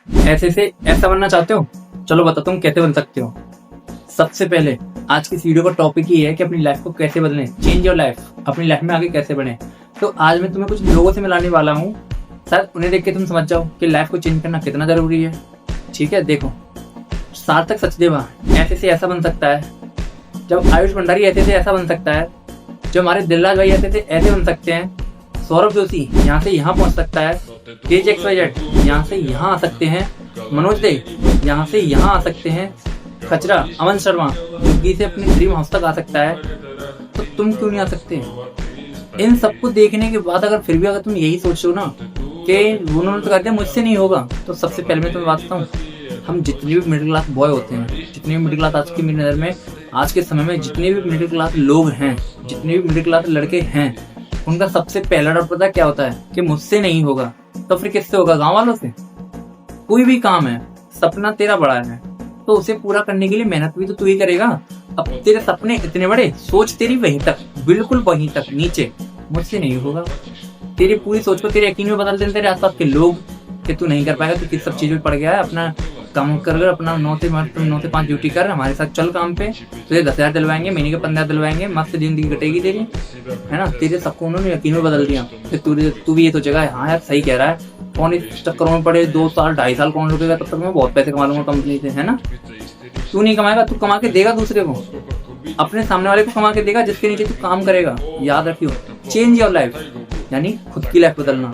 ऐसे से ऐसा बनना चाहते हो? चलो बताता हूँ कैसे बन सकते हो। सबसे पहले आज की इस वीडियो का टॉपिक ही है कि अपनी लाइफ को कैसे बदलें, चेंज योर लाइफ, अपनी लाइफ में आगे कैसे बढ़ें। तो आज मैं तुम्हें कुछ लोगों से मिलाने वाला हूँ, शायद उन्हें देख के तुम समझ जाओ कि लाइफ को चेंज करना कितना जरूरी है। ठीक है, देखो, सार्थक सचदेवा ऐसे से ऐसा बन सकता है, जब आयुष भंडारी ऐसे से ऐसा बन सकता है, जो हमारे दिलराज भाई ऐसे से ऐसे बन सकते हैं, सौरभ जोशी यहाँ से यहाँ पहुँच सकता है, KJXYZ यहाँ से यहाँ आ सकते हैं, मनोज दे यहाँ से यहाँ आ सकते हैं, खचरा अमन शर्मा युगी से अपने ड्रीम हाउस तक आ सकता है, तो तुम क्यों नहीं आ सकते? इन सबको देखने के बाद अगर फिर भी अगर तुम यही सोचो ना कि उन्होंने तो कर दिया मुझसे नहीं होगा, तो सबसे पहले मैं तुम्हें बात बताऊँ, हम जितने भी मिडिल क्लास बॉय होते हैं, जितने भी मिडिल क्लास आज की मेरी नज़र में आज के समय में जितने भी मिडिल क्लास लोग हैं, जितने भी मिडिल क्लास लड़के हैं, उनका सबसे पहला डाउट पता क्या होता है कि मुझसे नहीं होगा। तो फिर किससे होगा? गांव वालों से। कोई भी काम है, सपना तेरा बड़ा है तो उसे पूरा करने के लिए मेहनत भी तो तू ही करेगा। अब तेरे सपने इतने बड़े, सोच तेरी वहीं तक, बिल्कुल वहीं तक नीचे, मुझसे नहीं होगा। तेरी पूरी सोच को तेरे यकीन में बदल देते तेरे आसपास के लोग कि तू नहीं कर पाएगा, तू किस सब चीज में पड़ गया है, अपना काम कर, अपना 9 से 5 ड्यूटी कर, हमारे साथ चल काम पे, तुझे 10,000 दिलवाएंगे, महीने के 15 दिलवाएंगे, मस्त जिंदगी कटेगी तेरी, है ना। तेरे सबको उन्होंने यकीन में बदल दिया कि तू भी ये सोचेगा हाँ यार सही कह रहा है, कौन इस चक्करों में पड़े 2 साल 2.5 साल कौन रुकेगा, तब तक मैं बहुत पैसे कमा लूंगा कंपनी से, है ना। तू नहीं कमाएगा, तू कमा के देगा दूसरे को, अपने सामने वाले को कमा के देगा जिसके नीचे तू काम करेगा। याद रखियो, चेंज योर लाइफ यानी खुद की लाइफ बदलना,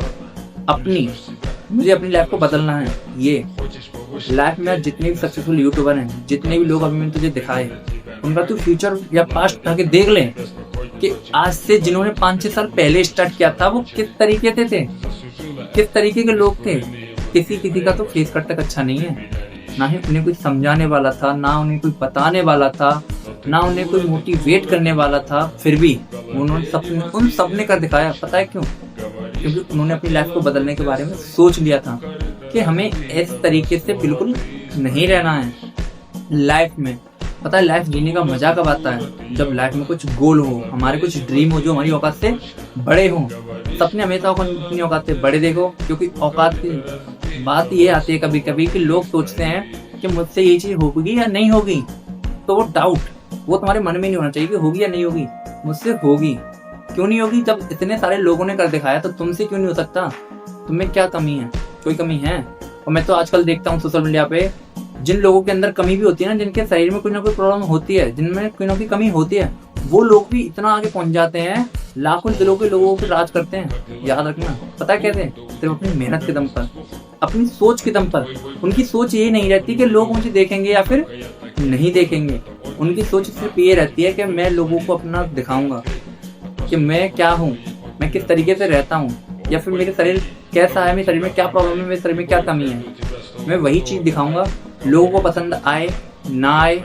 मुझे अपनी लाइफ को बदलना है। ये लाइफ में जितने भी सक्सेसफुल यूट्यूबर हैं, जितने भी लोग अभी मैंने तुझे दिखाए, उनका तू फ्यूचर या पास्ट उठा के देख ले कि आज से जिन्होंने 5-6 साल पहले स्टार्ट किया था वो किस तरीके से थे, किस तरीके के लोग थे। किसी का तो फेस कट तक अच्छा नहीं है, ना ही उन्हें कोई समझाने वाला था, ना उन्हें कोई बताने वाला था, ना उन्हें कोई मोटिवेट करने वाला था, फिर भी उन्होंने उन सब ने कर दिखाया। पता है क्यों? क्योंकि उन्होंने अपनी लाइफ को बदलने के बारे में सोच लिया था कि हमें इस तरीके से बिल्कुल नहीं रहना है लाइफ में। पता है लाइफ जीने का मजा कब आता है? जब लाइफ में कुछ गोल हो, हमारे कुछ ड्रीम हो जो हमारी औकात से बड़े हों। सपने हमेशा अपनी औकात से बड़े देखो, क्योंकि औकात की बात ये आती है कभी कभी कि लोग सोचते हैं कि मुझसे ये चीज होगी या नहीं होगी, तो वो डाउट वो तुम्हारे मन में नहीं होना चाहिए कि होगी या नहीं होगी। मुझसे होगी, क्यों नहीं होगी? जब इतने सारे लोगों ने कर दिखाया तो तुमसे क्यों नहीं हो सकता? तुम्हें क्या कमी है? कोई कमी है? और मैं तो आजकल देखता हूँ सोशल मीडिया पे, जिन लोगों के अंदर कमी भी होती है ना, जिनके शरीर में कोई ना कोई प्रॉब्लम होती है, जिनमें कोई ना कोई कमी होती है, वो लोग भी इतना आगे पहुंच जाते हैं, लाखों दिलों के लोगों पर राज करते हैं। याद रखना, पता है कैसे? सिर्फ अपनी मेहनत के दम पर, अपनी सोच के दम पर। उनकी सोच ये नहीं रहती कि लोग मुझे देखेंगे या फिर नहीं देखेंगे, उनकी सोच सिर्फ ये रहती है कि मैं लोगों को अपना दिखाऊंगा कि मैं क्या हूँ, मैं किस तरीके से रहता हूँ, या फिर मेरे शरीर कैसा है, मेरे शरीर में क्या प्रॉब्लम है, मेरे शरीर में क्या कमी है। मैं वही चीज़ दिखाऊंगा, लोगों को पसंद आए ना आए,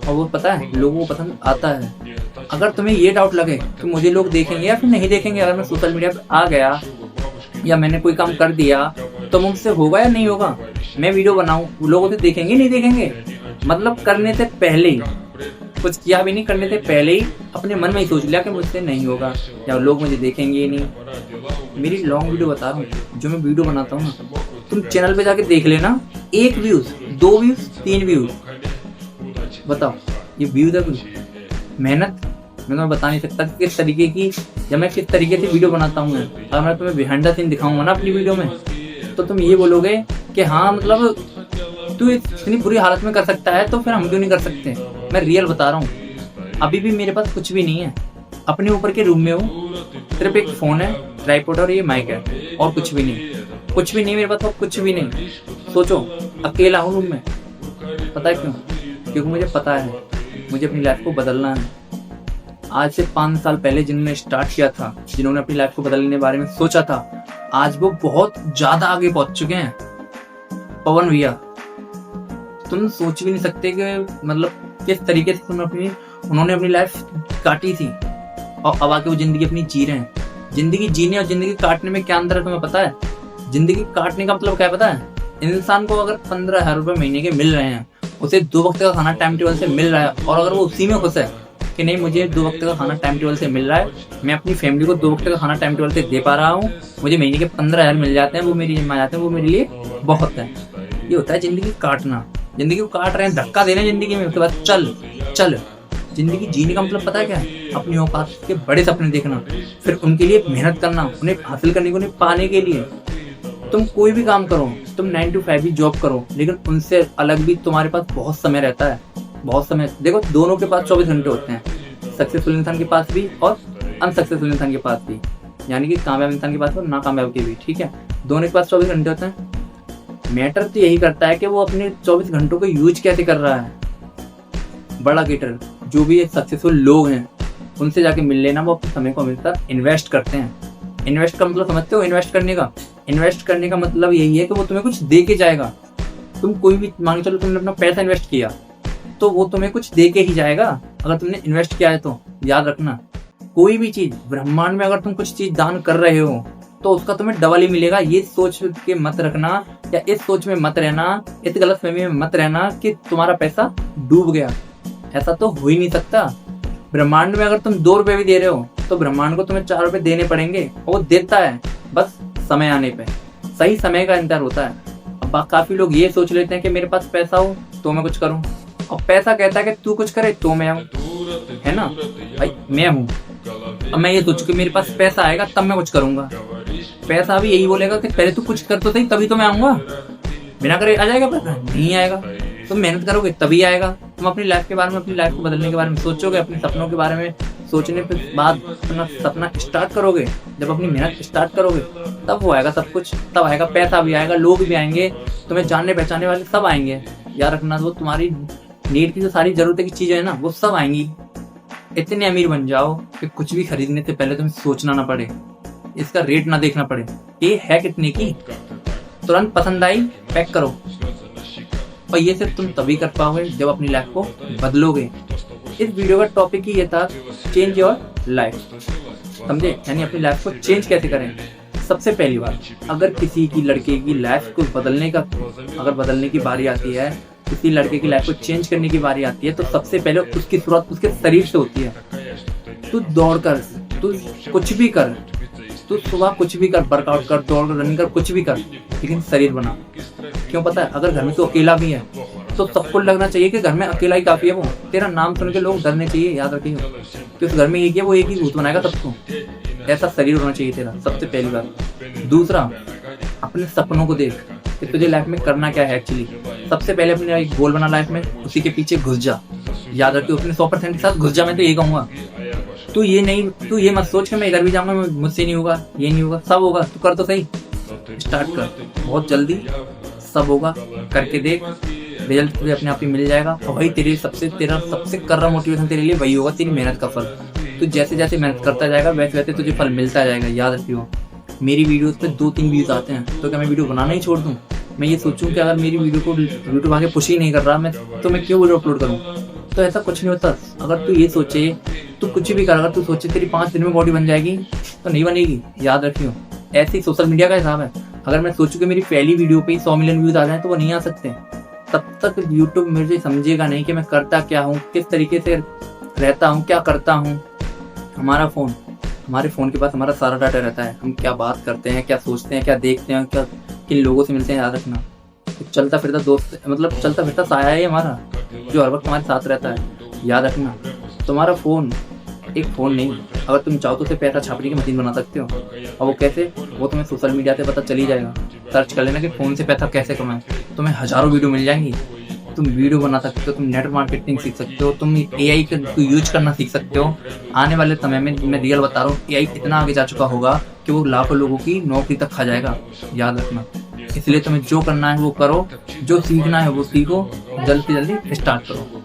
और वो पता है लोगों को पसंद आता है। अगर तुम्हें ये डाउट लगे कि मुझे लोग देखेंगे या फिर नहीं देखेंगे, अगर मैं सोशल मीडिया पर आ गया या मैंने कोई काम कर दिया तो मुझसे होगा या नहीं होगा? मैं वीडियो बनाऊँ, लोगों से देखेंगे नहीं देखेंगे? मतलब करने से पहले ही, कुछ किया भी नहीं, करने से पहले ही अपने मन में ही सोच लिया कि मुझसे नहीं होगा या लोग मुझे देखेंगे नहीं। मेरी लॉन्ग वीडियो बता रहा हूँ, जो मैं वीडियो बनाता हूँ ना, तुम चैनल पे जाके देख लेना, 1 व्यूज, 2 व्यूज, 3 व्यूज, बताओ ये व्यूज है? कुछ मेहनत मैं तुम्हें बता नहीं सकता कि किस तरीके की, जब मैं किस तरीके से वीडियो बनाता हूँ। अगर मैं तुम्हें बिहाइंड द सीन दिखाऊंगा ना अपनी वीडियो में, तो तुम ये बोलोगे कि हाँ मतलब तू इतनी बुरी हालत में कर सकता है तो फिर हम क्यों नहीं कर सकते। मैं रियल बता रहा हूँ, अभी भी मेरे पास कुछ भी नहीं है, अपने ऊपर के रूम में हूँ, सिर्फ एक फ़ोन है, ट्राइपॉड और ये माइक है, और कुछ भी नहीं मेरे पास, कुछ भी नहीं। सोचो, अकेला हूँ रूम में। पता है क्यों? क्योंकि मुझे पता है मुझे अपनी लाइफ को बदलना है। आज से 5 साल पहले जिन्होंने स्टार्ट किया था, जिन्होंने अपनी लाइफ को बदलने के बारे में सोचा था, आज वो बहुत ज़्यादा आगे पहुँच चुके हैं। पवन भैया, तुम सोच भी नहीं सकते कि मतलब किस तरीके से उन्होंने अपनी लाइफ काटी थी, और अब आके वो जिंदगी अपनी जी रहे हैं। जिंदगी जीने और जिंदगी काटने में क्या अंतर है तुम्हें पता है? जिंदगी काटने का मतलब क्या है पता है? इंसान को अगर 15,000 रुपये महीने के मिल रहे हैं, उसे 2 वक्त का खाना टाइम टेबल से मिल रहा है, और अगर वो उसी में खुश है कि नहीं मुझे 2 वक्त का खाना टाइम टेबल से मिल रहा है, मैं अपनी फैमिली को 2 वक्त का खाना टाइम टेबल से दे पा रहा हूँ, मुझे महीने के 15,000 मिल जाते हैं, वो मेरी जिम्मा जाते हैं, वो मेरे लिए बहुत है। ये होता है जिंदगी काटना। जिंदगी को काट रहे हैं, धक्का दे रहे हैं जिंदगी में, उसके बाद चल चल। जिंदगी जीने का मतलब पता है क्या है? अपनी औकात के बड़े सपने देखना, फिर उनके लिए मेहनत करना, उन्हें हासिल करने को, उन्हें पाने के लिए। तुम कोई भी काम करो, तुम 9 to 5 भी जॉब करो, लेकिन उनसे अलग भी तुम्हारे पास बहुत समय रहता है, बहुत समय। देखो, दोनों के पास 24 घंटे होते हैं, सक्सेसफुल इंसान के पास भी और अनसक्सेसफुल इंसान के पास भी, यानी कि कामयाब इंसान के पास और नाकामयाब के भी। ठीक है, दोनों के पास 24 घंटे होते हैं। मैटर तो यही करता है कि वो अपने 24 घंटों को यूज कैसे कर रहा है। बड़ा गेटर जो भी सक्सेसफुल लोग हैं, उनसे जाके मिल लेना, वो अपने समय को हमेशा इन्वेस्ट करते हैं। इन्वेस्ट का मतलब समझते हो? इन्वेस्ट करने का मतलब यही है कि वो तुम्हें कुछ दे के जाएगा। तुम कोई भी मान चलो, तुमने अपना पैसा इन्वेस्ट किया तो वो तुम्हें कुछ दे के ही जाएगा। अगर तुमने इन्वेस्ट किया है तो याद रखना, कोई भी चीज ब्रह्मांड में अगर तुम कुछ चीज दान कर रहे हो तो उसका तुम्हें डबल ही मिलेगा। ये सोच के मत रखना, या इस सोच में मत रहना, इस गलतफहमी में मत रहना कि तुम्हारा पैसा डूब गया। ऐसा तो हो ही नहीं सकता। ब्रह्मांड में अगर तुम 2 रुपए भी दे रहे हो तो ब्रह्मांड को तुम्हें 4 रुपए देने पड़ेंगे, और वो देता है, बस समय आने पे। सही समय का इंतजार होता है। अब काफी लोग ये सोच लेते हैं कि मेरे पास पैसा हो तो मैं कुछ करूं, और पैसा कहता है कि तू कुछ करे तो मैं आऊं, है ना भाई? मैं हूं, अब मैं ये सोचूं कि मेरे पास पैसा आएगा तब मैं कुछ करूंगा। पैसा भी यही बोलेगा कि पहले तू कुछ कर तो सही, तभी तो मैं आऊंगा। बिना करे आ जाएगा पैसा? नहीं आएगा। तुम मेहनत करोगे तभी आएगा। तुम अपनी लाइफ के बारे में, अपनी लाइफ को बदलने के बारे में सोचोगे, अपने सपनों के बारे में सोचने के बाद अपना सपना स्टार्ट करोगे, जब अपनी मेहनत स्टार्ट करोगे तब वो आएगा सब कुछ। तब आएगा, पैसा भी आएगा, लोग भी आएंगे, तुम्हें जानने पहचानने वाले सब आएंगे। याद रखना, वो तुम्हारी नीड की जो सारी जरूरतें की चीजें है ना, वो सब आएंगी। इतने अमीर बन जाओ कि कुछ भी खरीदने से पहले तुम्हें सोचना ना पड़े, इसका रेट ना देखना पड़े, ये है कितने की, तुरंत पसंद आई पैक करो। और ये सिर्फ तुम तभी कर पाओगे जब अपनी लाइफ को बदलोगे। इस वीडियो का टॉपिक ही ये था, चेंज योर लाइफ। समझे? यानी अपनी लाइफ को चेंज कैसे करें। सबसे पहली बात, अगर किसी की लड़के की लाइफ को बदलने की बारी आती है, किसी लड़के की लाइफ को चेंज करने की बारी आती है, तो सबसे पहले उसकी शुरुआत उसके शरीर से होती है। तू दौड़ कर, तू कुछ भी कर, तू सुबह कुछ भी कर, वर्कआउट कर, दौड़ कर, रनिंग कर, कुछ भी कर, लेकिन शरीर बना। क्यों पता है? अगर घर में तू अकेला भी है तो सबको लगना चाहिए कि घर में अकेला ही काफी है। वो तेरा नाम सुन के लोग डरने चाहिए। याद रखिए कि उस घर में एक है, वो एक ही भूत बनाएगा सबको। ऐसा शरीर होना चाहिए तेरा, सबसे पहली बात। दूसरा, अपने सपनों को देख कि तुझे लाइफ में करना क्या है एक्चुअली। सबसे पहले अपने एक गोल बना लाइफ में, उसी के पीछे घुस जा। याद रखिए, अपने 100% के साथ घुस जा। मैं तो ये कहूंगा, तू ये मत सोच कि मैं इधर भी जाऊंगा, मुझसे नहीं होगा, ये नहीं होगा। सब होगा, तू कर तो सही, स्टार्ट कर, बहुत जल्दी सब होगा। करके देख, रिजल्ट तुझे अपने आप ही मिल जाएगा। और वही तेरा सबसे कर रहा मोटिवेशन तेरे लिए वही होगा, तेरी मेहनत का फल। तू जैसे जैसे मेहनत करता जाएगा वैसे वैसे तुझे फल मिलता जाएगा। याद रखियो, मेरी वीडियोस पे 2-3 व्यूज आते हैं तो क्या मैं वीडियो बनाना ही छोड़ दूं? मैं ये सोचूं कि अगर मेरी वीडियो को यूट्यूब आगे पुश ही नहीं कर रहा तो मैं क्यों वीडियो अपलोड करूं? तो ऐसा कुछ नहीं होता। अगर तू ये सोचे, तू कुछ भी कर, अगर तू सोचे तेरी 5 दिन में बॉडी बन जाएगी तो नहीं बनेगी। याद रखियो, ऐसे ही सोशल मीडिया का हिसाब है। अगर मैं सोचूं कि मेरी पहली वीडियो पे 100 मिलियन व्यूज आ जाए तो वो नहीं आ सकते। तब तक यूट्यूब मुझे समझेगा नहीं कि मैं करता क्या हूँ, किस तरीके से रहता हूँ, क्या करता हूँ। हमारे फ़ोन के पास हमारा सारा डाटा रहता है। हम क्या बात करते हैं, क्या सोचते हैं, क्या देखते हैं, क्या किन लोगों से मिलते हैं। याद रखना, चलता फिरता दोस्त, मतलब चलता फिरता साया है हमारा, जो हर वक्त हमारे साथ रहता है। याद रखना, तुम्हारा फ़ोन एक फ़ोन नहीं, अगर तुम चाहो तो उसे पैसा छापने की मशीन बना सकते हो। और वो कैसे, वो तुम्हें सोशल मीडिया से पता चल ही जाएगा। सर्च कर लेना कि फ़ोन से पैसा कैसे कमाएं, तुम्हें हज़ारों वीडियो मिल जाएंगी। तुम वीडियो बना सकते हो, तुम नेट मार्केटिंग सीख सकते हो, तुम AI को यूज करना सीख सकते हो। आने वाले समय में मैं रियल बता रहा हूँ, AI इतना आगे जा चुका होगा कि वो लाखों लोगों की नौकरी तक खा जाएगा। याद रखना, इसलिए तुम्हें जो करना है वो करो, जो सीखना है वो सीखो, जल्दी से जल्दी स्टार्ट करो।